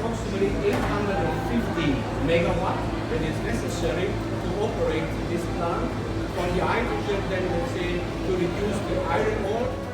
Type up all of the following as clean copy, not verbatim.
approximately 850 megawatt that is necessary to operate this plant. For the hydrogen, then let's say to reduce the iron ore.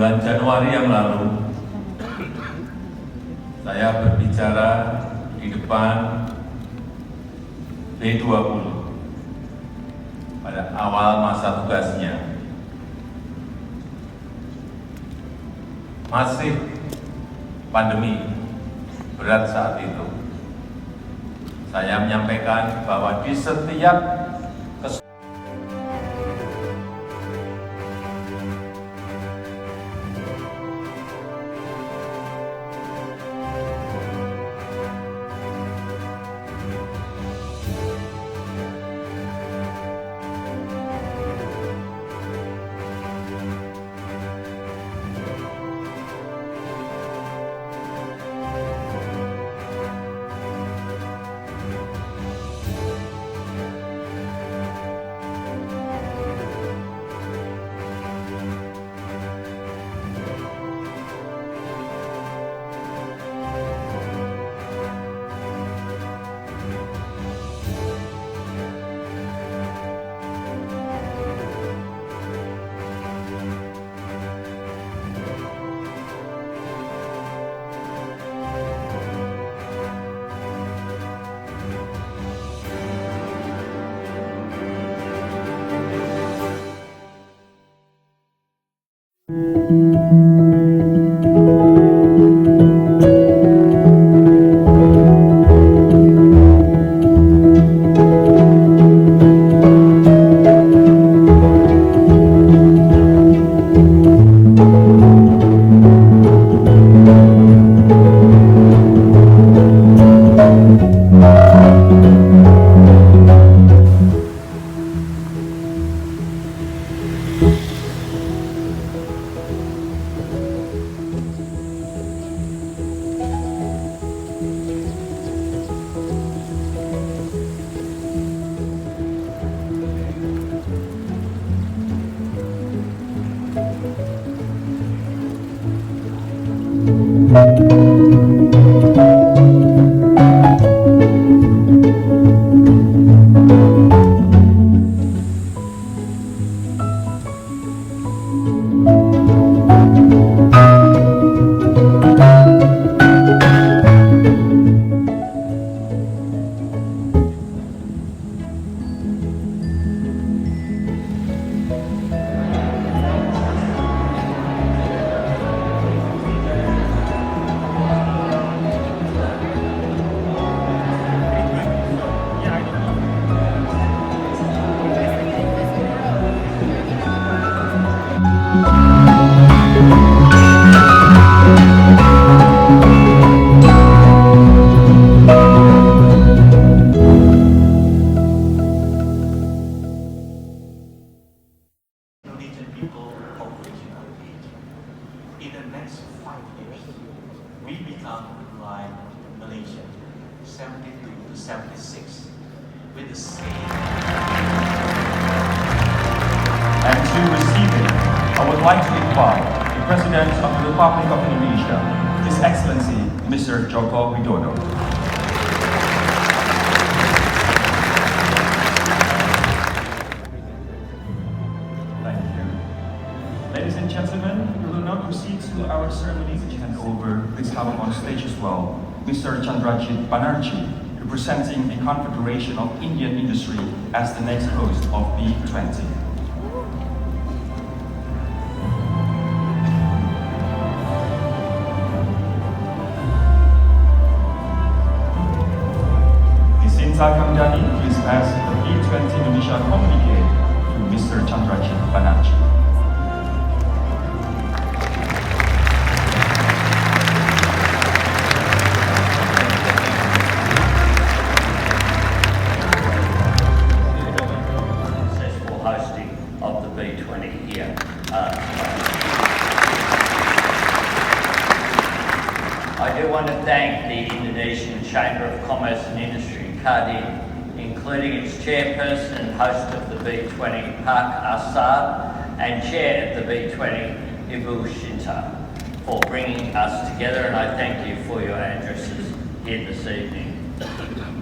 Bulan Januari yang lalu, saya berbicara di depan B20 pada awal masa tugasnya. Masih pandemi berat saat itu. Saya menyampaikan bahwa di setiap Representing the Confederation of Indian Industry as the next host of B20. Sinta Kamdani, please pass the B20 Indonesia communique to Mr. Chandrajit Banerjee. Thank the Indonesian Chamber of Commerce and Industry, KADIN, including its chairperson and host of the B20, Pak Asar, and chair of the B20, Ibu Shinta, for bringing us together, and I thank you for your addresses here this evening.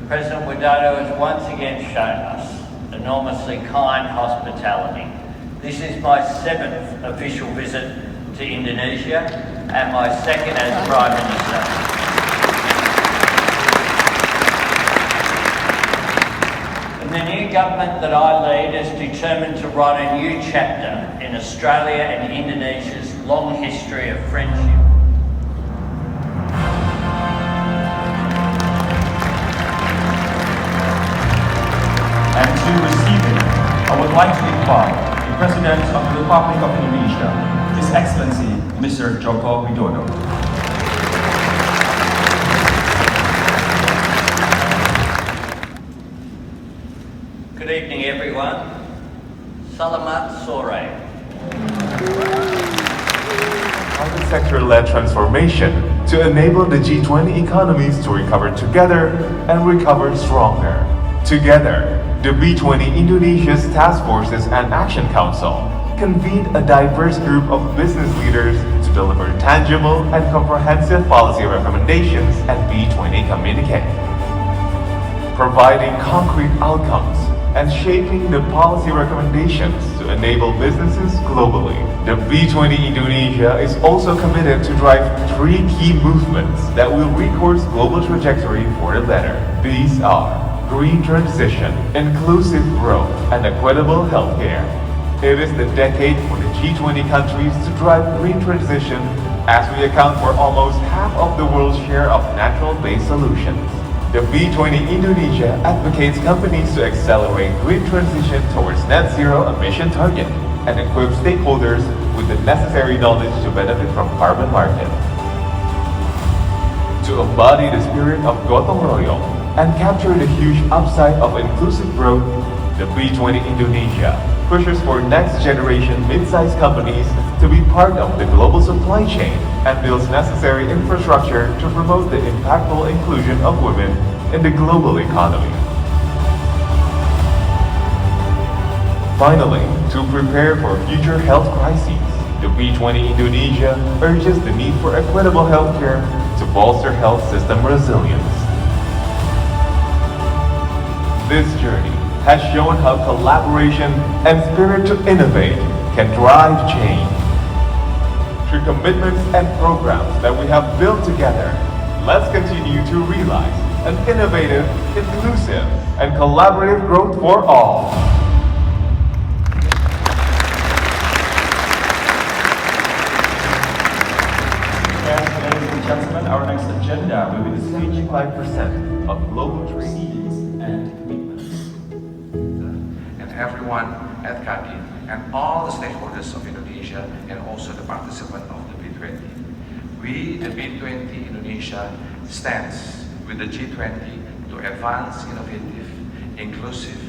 President Widodo has once again shown us enormously kind hospitality. This is my 7th official visit to Indonesia and my 2nd as Prime Minister. The new government that I lead is determined to write a new chapter in Australia and Indonesia's long history of friendship. And to receive it, I would like to invite the President of the Republic of Indonesia, His Excellency Mr. Joko Widodo. Good evening, everyone. Selamat sore. Private sector-led transformation to enable the G20 economies to recover together and recover stronger. Together, the B20 Indonesia's Task Forces and Action Council convened a diverse group of business leaders to deliver tangible and comprehensive policy recommendations at B20 communique, providing concrete outcomes and shaping the policy recommendations to enable businesses globally. The B20 Indonesia is also committed to drive 3 key movements that will recourse global trajectory for the better. These are green transition, inclusive growth, and equitable healthcare. It is the decade for the G20 countries to drive green transition as we account for almost half of the world's share of natural-based solutions. The B20 Indonesia advocates companies to accelerate green transition towards net zero emission target and equip stakeholders with the necessary knowledge to benefit from carbon market. To embody the spirit of gotong royong and capture the huge upside of inclusive growth, the B20 Indonesia pushes for next-generation mid-sized companies to be part of the global supply chain and builds necessary infrastructure to promote the impactful inclusion of women in the global economy. Finally, to prepare for future health crises, the B20 Indonesia urges the need for equitable healthcare to bolster health system resilience. This journey has shown how collaboration and spirit to innovate can drive change. Through commitments and programs that we have built together, let's continue to realize an innovative, inclusive, and collaborative growth for all. Ladies and gentlemen, our next agenda will be the speech 5% of global trade. proceedings and commitments. And everyone at KADIN and all the stakeholders of Indonesia and also the participants of the B20. We, the B20 Indonesia, stands with the G20 to advance innovative, inclusive,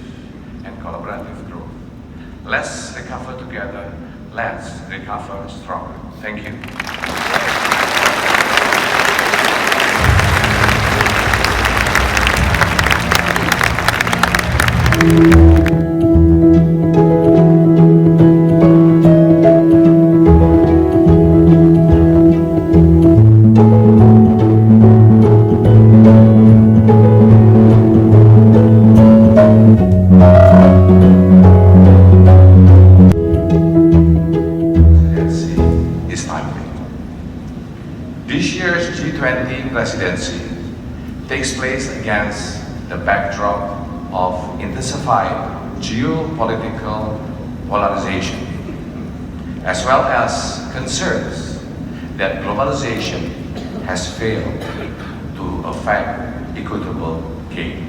and collaborative growth. Let's recover together. Let's recover stronger. Thank you. Is timely. This year's G20 presidency takes place against the backdrop of intensified geopolitical polarization, as well as concerns that globalization has failed to affect equitable gain.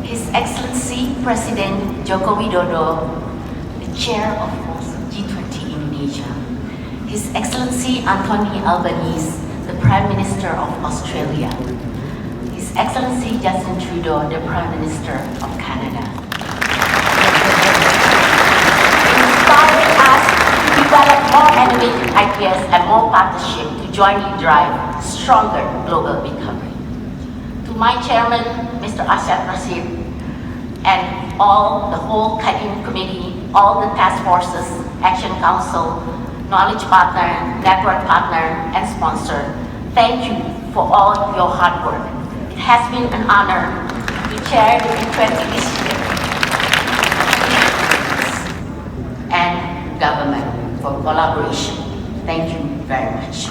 His Excellency President Joko Widodo, the Chair of G20 Indonesia, His Excellency Anthony Albanese, the Prime Minister of Australia, His Excellency Justin Trudeau, the Prime Minister of Canada. Inspiring us to develop more innovative ideas and more partnership to jointly drive stronger global recovery. To my Chairman, Mr. Asyad Rashid, and the whole KADIN committee, all the task forces, Action Council, knowledge partner, network partner, and sponsor, thank you for all your hard work. It has been an honor to chair the B20 this year and government for collaboration. Thank you very much.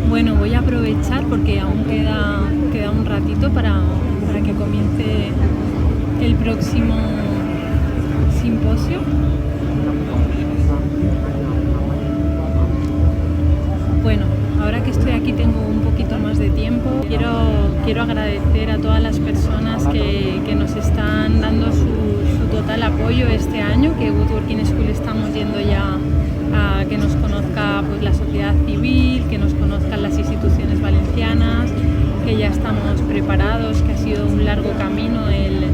Bueno, voy a aprovechar porque aún queda un ratito para que comience el próximo simposio. Bueno, ahora que estoy aquí tengo un poquito más de tiempo. Quiero agradecer a todas las personas que nos están dando su total apoyo este año, que Woodworking School estamos yendo ya a que nos conozca pues, la sociedad civil, que nos conozcan las instituciones valencianas, que ya estamos preparados, que ha sido un largo camino el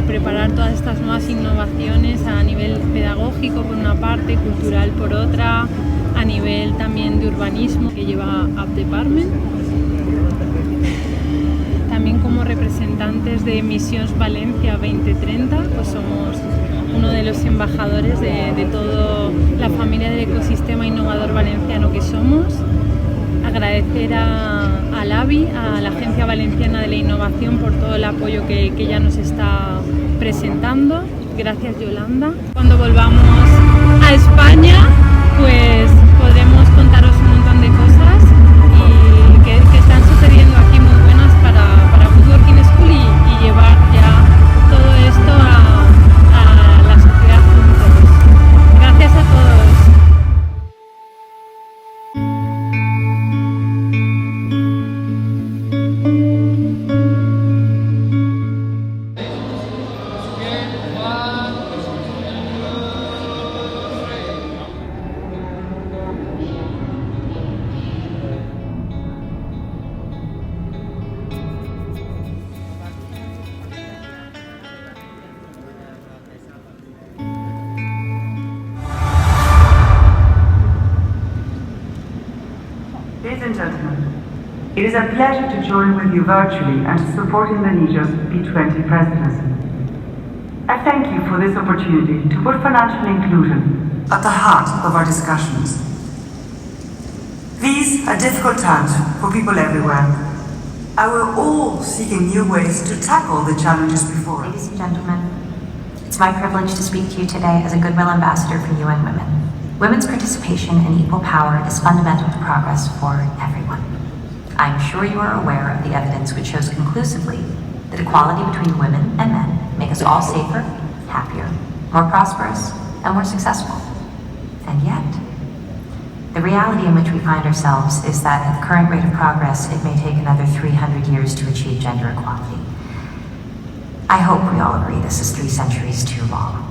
preparar todas estas nuevas innovaciones a nivel pedagógico por una parte, cultural por otra, a nivel también de urbanismo que lleva Up Department. También como representantes de Missions Valencia 2030, pues somos uno de los embajadores de toda la familia del ecosistema innovador valenciano que somos. Agradecer al AVI, a la Agencia Valenciana de la Innovación, por todo el apoyo que ella nos está presentando. Gracias, Yolanda. Cuando volvamos a España, pues podremos contaros un montón de cosas y que están sucediendo aquí muy buenas para Woodworking School y llevar ya todo esto a la sociedad juntos. Gracias a todos. It is a pleasure to join with you virtually and to support Indonesia's B20 presidency. I thank you for this opportunity to put financial inclusion at the heart of our discussions. These are difficult times for people everywhere, and we're all seeking new ways to tackle the challenges before us. Ladies and gentlemen, it's my privilege to speak to you today as a Goodwill Ambassador for UN Women. Women's participation and equal power is fundamental to progress for everyone. I am sure you are aware of the evidence which shows conclusively that equality between women and men make us all safer, happier, more prosperous, and more successful. And yet, the reality in which we find ourselves is that at the current rate of progress, it may take another 300 years to achieve gender equality. I hope we all agree this is 3 centuries too long.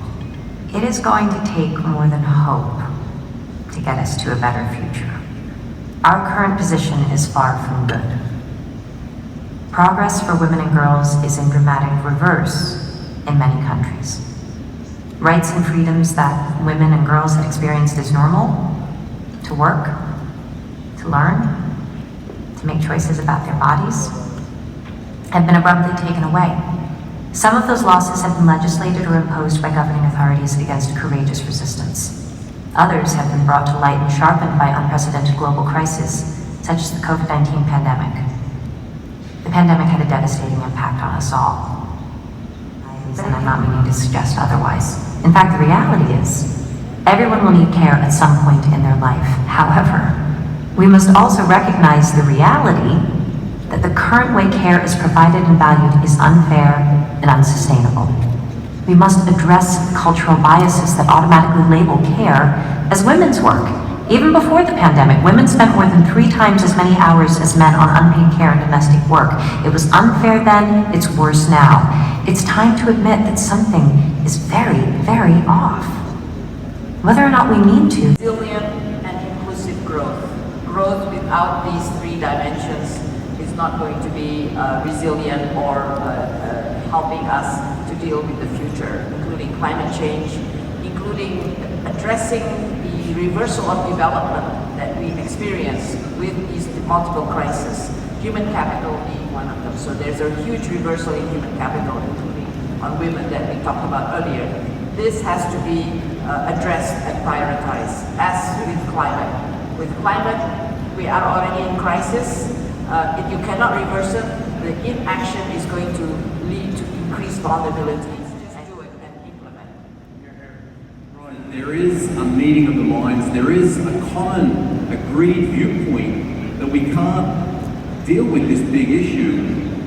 It is going to take more than hope to get us to a better future. Our current position is far from good. Progress for women and girls is in dramatic reverse in many countries. Rights and freedoms that women and girls had experienced as normal, to work, to learn, to make choices about their bodies, have been abruptly taken away. Some of those losses have been legislated or imposed by governing authorities against courageous resistance. Others have been brought to light and sharpened by unprecedented global crises, such as the COVID-19 pandemic. The pandemic had a devastating impact on us all. And I'm not meaning to suggest otherwise. In fact, the reality is, everyone will need care at some point in their life. However, we must also recognize the reality that the current way care is provided and valued is unfair and unsustainable. We must address cultural biases that automatically label care as women's work. Even before the pandemic, women spent more than 3 times as many hours as men on unpaid care and domestic work. It was unfair then, it's worse now. It's time to admit that something is very, very off. Whether or not we mean to. Resilient and inclusive growth. Growth without these 3 dimensions is not going to be resilient or helping us to deal with the future, including climate change, including addressing the reversal of development that we experience with these multiple crises, human capital being one of them. So there's a huge reversal in human capital, including on women that we talked about earlier. This has to be addressed and prioritized, as with climate. With climate, we are already in crisis. If you cannot reverse it, the inaction is going to lead to increased vulnerability. Just do it and implement. Right. There is a meeting of the minds. There is a common agreed viewpoint that we can't deal with this big issue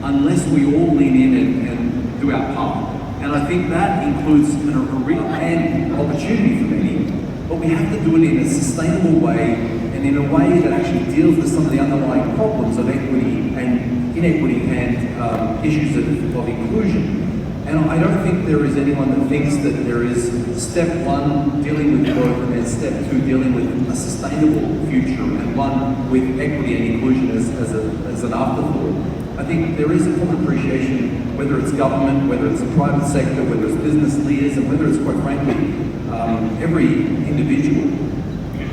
unless we all lean in and do our part. And I think that includes a real opportunity for many, but we have to do it in a sustainable way and in a way that actually deals with some of the underlying problems of equity and inequity and issues of inclusion. And I don't think there is anyone that thinks that there is step 1 dealing with growth and then step 2 dealing with a sustainable future and one with equity and inclusion as an afterthought. I think there is a common appreciation, whether it's government, whether it's the private sector, whether it's business leaders, and whether it's, quite frankly, every individual,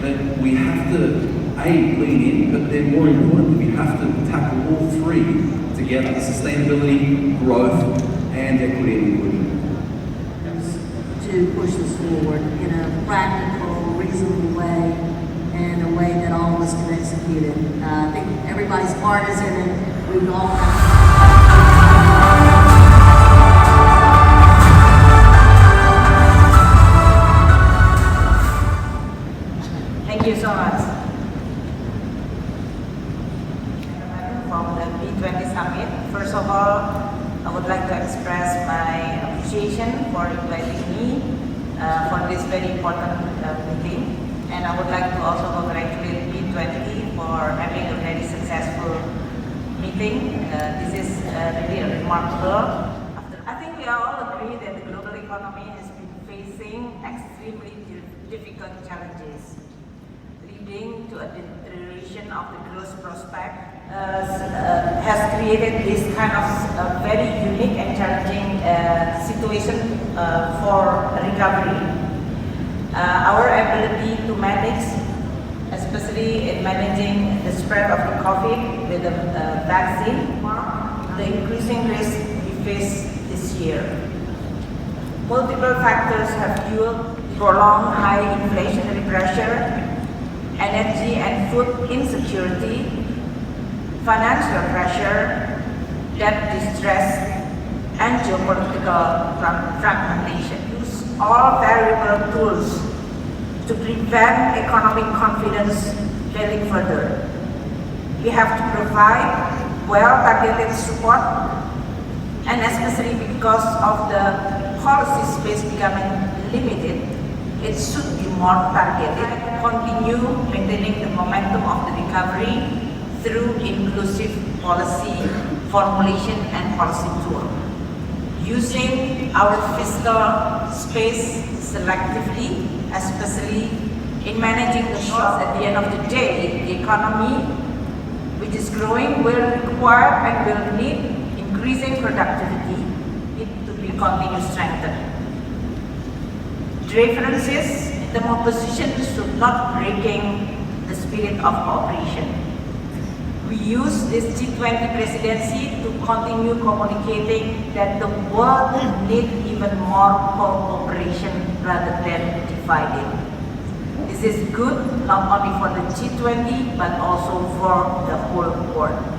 that we have to, A, lean in, but then more importantly, we have to tackle all 3 together: sustainability, growth, and equity and inclusion. To push this forward in a practical, reasonable way, and a way that all of us can execute it. I think everybody's part is in it. We've all Thank you so much. From the B20 Summit, first of all, I would like to express my appreciation for inviting me for this very important meeting. And I would like to also congratulate B20 for having a very successful meeting. This is really remarkable. I think we all agree that the global economy has been facing extremely difficult challenges, leading to a deterioration of the growth prospect, has created this kind of very unique and challenging situation for recovery. Our ability to manage, especially especially in managing the spread of the COVID with the vaccine, the increasing risk we face this year. Multiple factors have fueled prolonged high inflationary pressure, energy and food insecurity, financial pressure, debt distress, and geopolitical fragmentation. Use all variable tools to prevent economic confidence failing further. We have to provide well-targeted support, and especially because of the policy space becoming limited, it should be more targeted. Continue maintaining the momentum of the recovery through inclusive policy formulation and policy tool. Using our fiscal space selectively, especially in managing the shocks. At the end of the day, the economy, which is growing, will require and will need increasing productivity to be continued strengthened. Differences in the opposition should not breaking the spirit of cooperation. We use this G20 presidency to continue communicating that the world needs even more cooperation rather than dividing. This is good not only for the G20 but also for the whole world.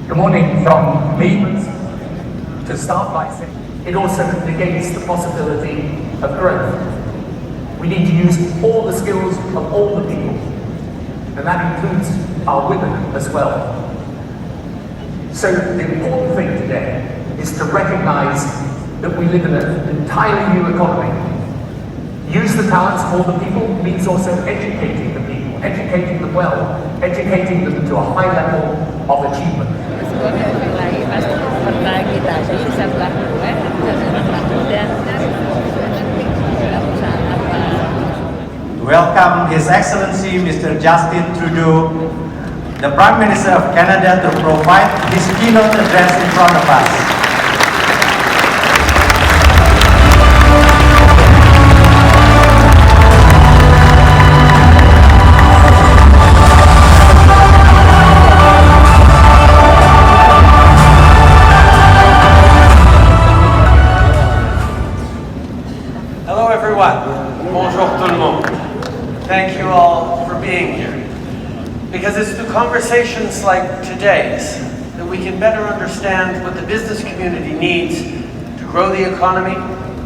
Good morning from me. To start by saying, it also negates the possibility of growth. We need to use all the skills of all the people, and that includes our women as well. So the important thing today is to recognize that we live in an entirely new economy. Use the talents of all the people means also educating the people, educating them well, educating them to a high level of achievement. Welcome His Excellency Mr. Justin Trudeau, the Prime Minister of Canada, to provide his keynote address in front of us. Bonjour tout le monde. Thank you all for being here. Because it's through conversations like today's that we can better understand what the business community needs to grow the economy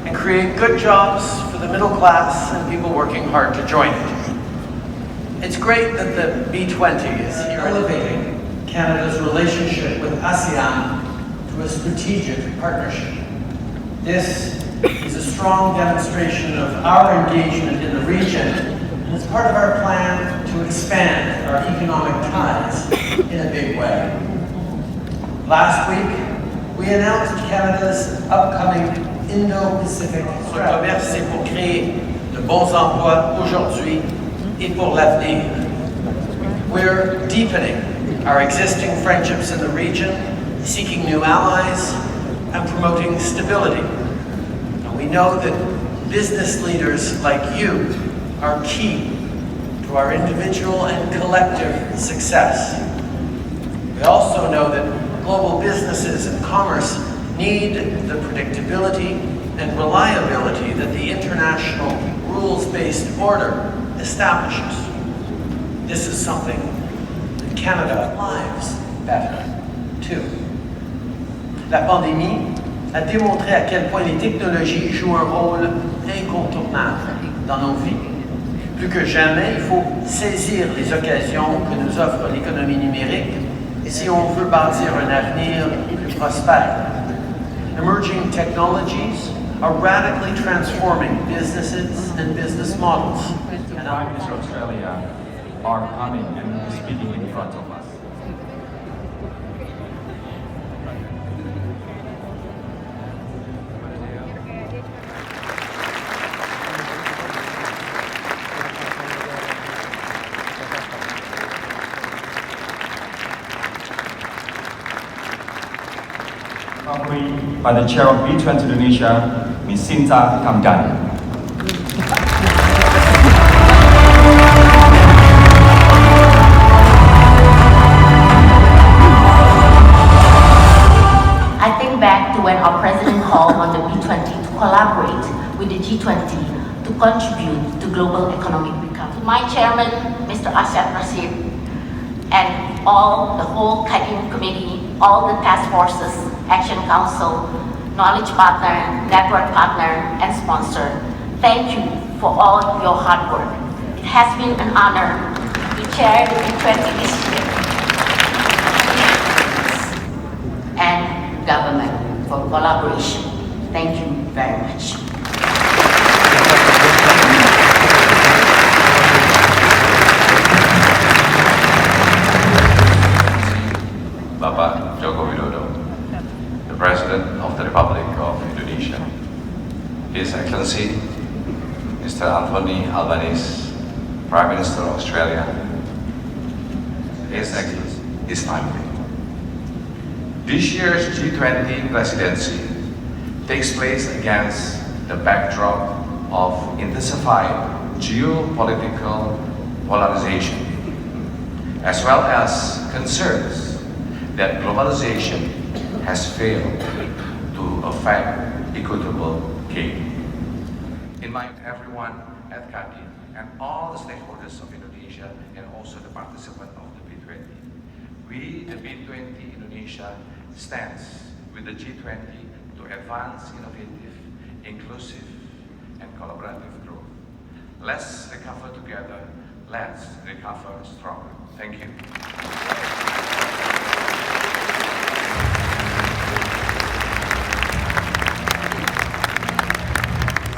and create good jobs for the middle class and people working hard to join it. It's great that the B20 is here elevating Canada's relationship with ASEAN to a strategic partnership. This is a strong demonstration of our engagement in the region, and it's part of our plan to expand our economic ties in a big way. Last week, we announced Canada's upcoming Indo-Pacific strategy. Le commerce, c'est pour créer de bons emplois aujourd'hui et pour l'avenir. We're deepening our existing friendships in the region, seeking new allies, and promoting stability. We know that business leaders like you are key to our individual and collective success. We also know that global businesses and commerce need the predictability and reliability that the international rules-based order establishes. This is something that Canada lives better too. La pandémie a démontré à quel point les technologies jouent un rôle incontournable dans nos vies. Plus que jamais, il faut saisir les occasions que nous offre l'économie numérique si on veut bâtir un avenir plus prospère. Emerging technologies are radically transforming businesses and business models. And Prime Minister of Australia are coming and speaking in front of us. by the Chair of B20 Indonesia, Ms. Sinta Kamdani. I think back to when our president called on the B20 to collaborate with the G20 to contribute to global economic recovery. To my chairman, Mr. Asyad Rashid, and the whole KADIN committee, all the task forces, Action Council, Knowledge Partner, Network Partner, and Sponsor, thank you for all your hard work. It has been an honor to chair the B20 this year, and government for collaboration. Thank you very much. Bapak Joko Widodo, the President of the Republic of Indonesia, His Excellency Mr. Anthony Albanese, Prime Minister of Australia, His Excellency, His Timely. This year's G20 presidency takes place against the backdrop of intensified geopolitical polarization, as well as concerns that globalization has failed to affect equitable gain. In mind, everyone at KADIN and all the stakeholders of Indonesia and also the participants of the B20, we, the B20 Indonesia, stands with the G20 to advance innovative, inclusive, and collaborative growth. Let's recover together. Let's recover stronger. Thank you.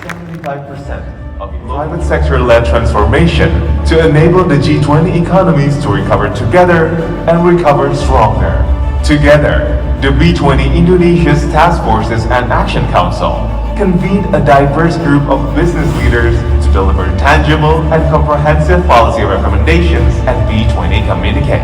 75% of private sector-led transformation to enable the G20 economies to recover together and recover stronger. Together, the B20 Indonesia's Task Forces and Action Council convened a diverse group of business leaders to deliver tangible and comprehensive policy recommendations at B20 communique,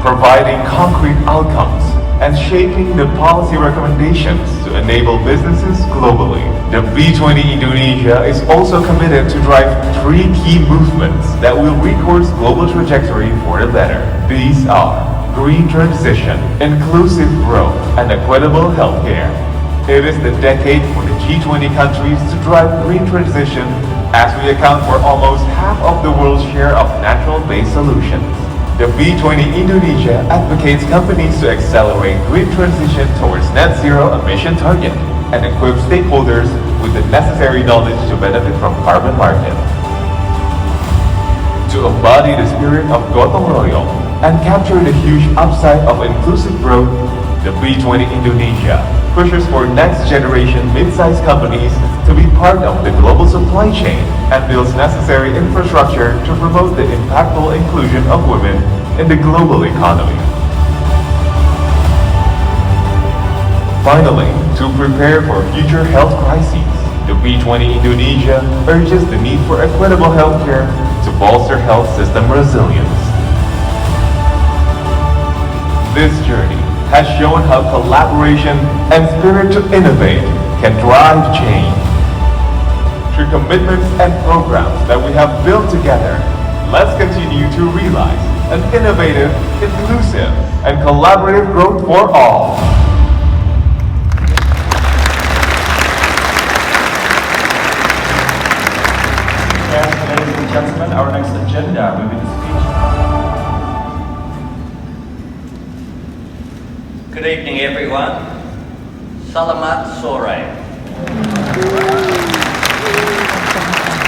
providing concrete outcomes and shaping the policy recommendations to enable businesses globally. The B20 Indonesia is also committed to drive 3 key movements that will recourse global trajectory for the better. These are green transition, inclusive growth, and equitable healthcare. It is the decade for the G20 countries to drive green transition, as we account for almost half of the world's share of natural-based solutions. The B20 Indonesia advocates companies to accelerate green transition towards net zero emission target and equip stakeholders with the necessary knowledge to benefit from carbon market. To embody the spirit of gotong royong and capture the huge upside of inclusive growth, the B20 Indonesia pushes for next-generation mid-sized companies to be part of the global supply chain and builds necessary infrastructure to promote the impactful inclusion of women in the global economy. Finally, to prepare for future health crises, the B20 Indonesia urges the need for equitable healthcare to bolster health system resilience. This journey has shown how collaboration and spirit to innovate can drive change. Through commitments and programs that we have built together, let's continue to realize an innovative, inclusive, and collaborative growth for all. Yes, ladies and gentlemen, our next agenda will be the speech. Good evening, everyone. Selamat sore.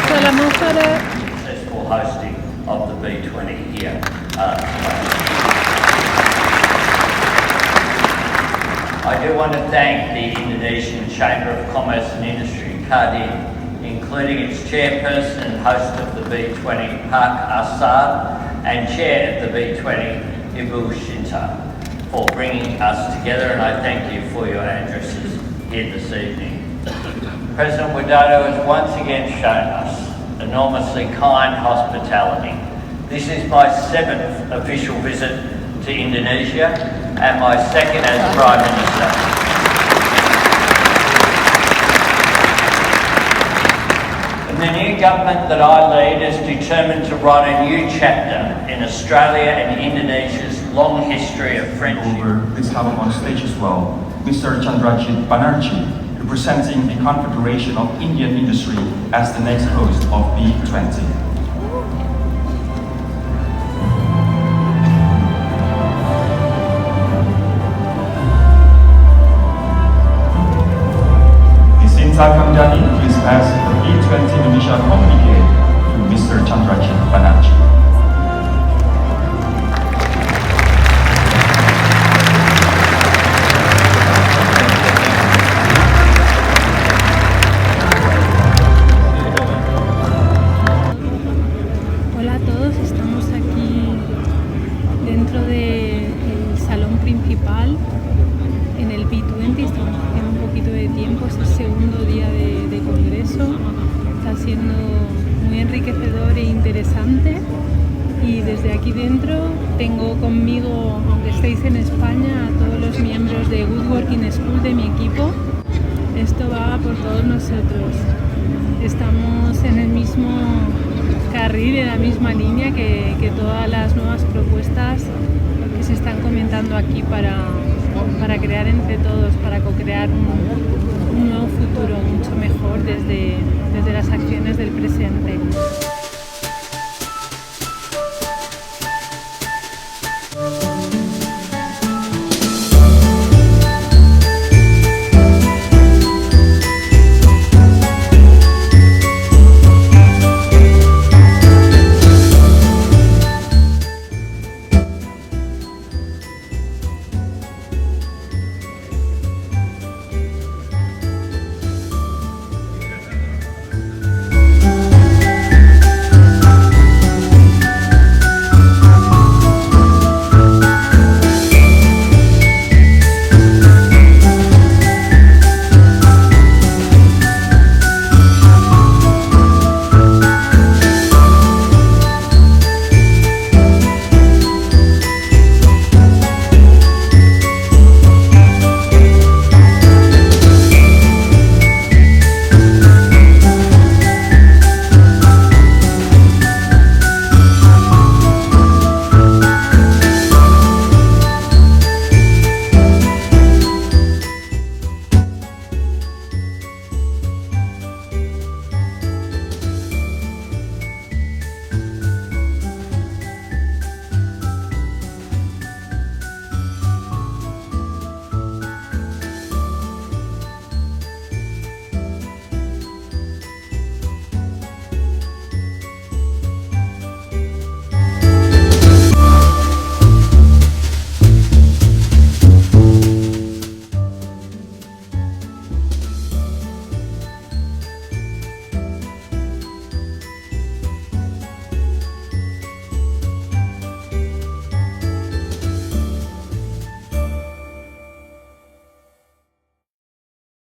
Selamat sore. Successful hosting of the B20 here. I do want to thank the Indonesian Chamber of Commerce and Industry, KADIN, including its chairperson and host of the B20, Pak Asad, and chair of the B20, Ibu Sinta, for bringing us together, and I thank you for your addresses here this evening. President Widodo has once again shown us enormously kind hospitality. This is my 7th official visit to Indonesia and my 2nd as Prime Minister. government that I lead is determined to write a new chapter in Australia and Indonesia's long history of friendship. Let's have him on stage as well, Mr. Chandrajit Banerjee, representing the Confederation of Indian Industry as the next host of B20. Kamdani, please pass the B20 Indonesia communique to Mr. Chandrajit Banerjee. Hola a todos, estamos aquí dentro del salón principal en el B20, estamos haciendo un poquito de tiempo, es el segundo día de congreso, está siendo muy enriquecedor e interesante y desde aquí dentro tengo conmigo, aunque estéis en España, a todos los miembros de Woodworking School de mi equipo. Esto va por todos nosotros, estamos en el mismo carril, en la misma línea que todas las nuevas propuestas que se están comentando aquí para crear entre todos, para co-crear un nuevo futuro mucho mejor desde las acciones del presente.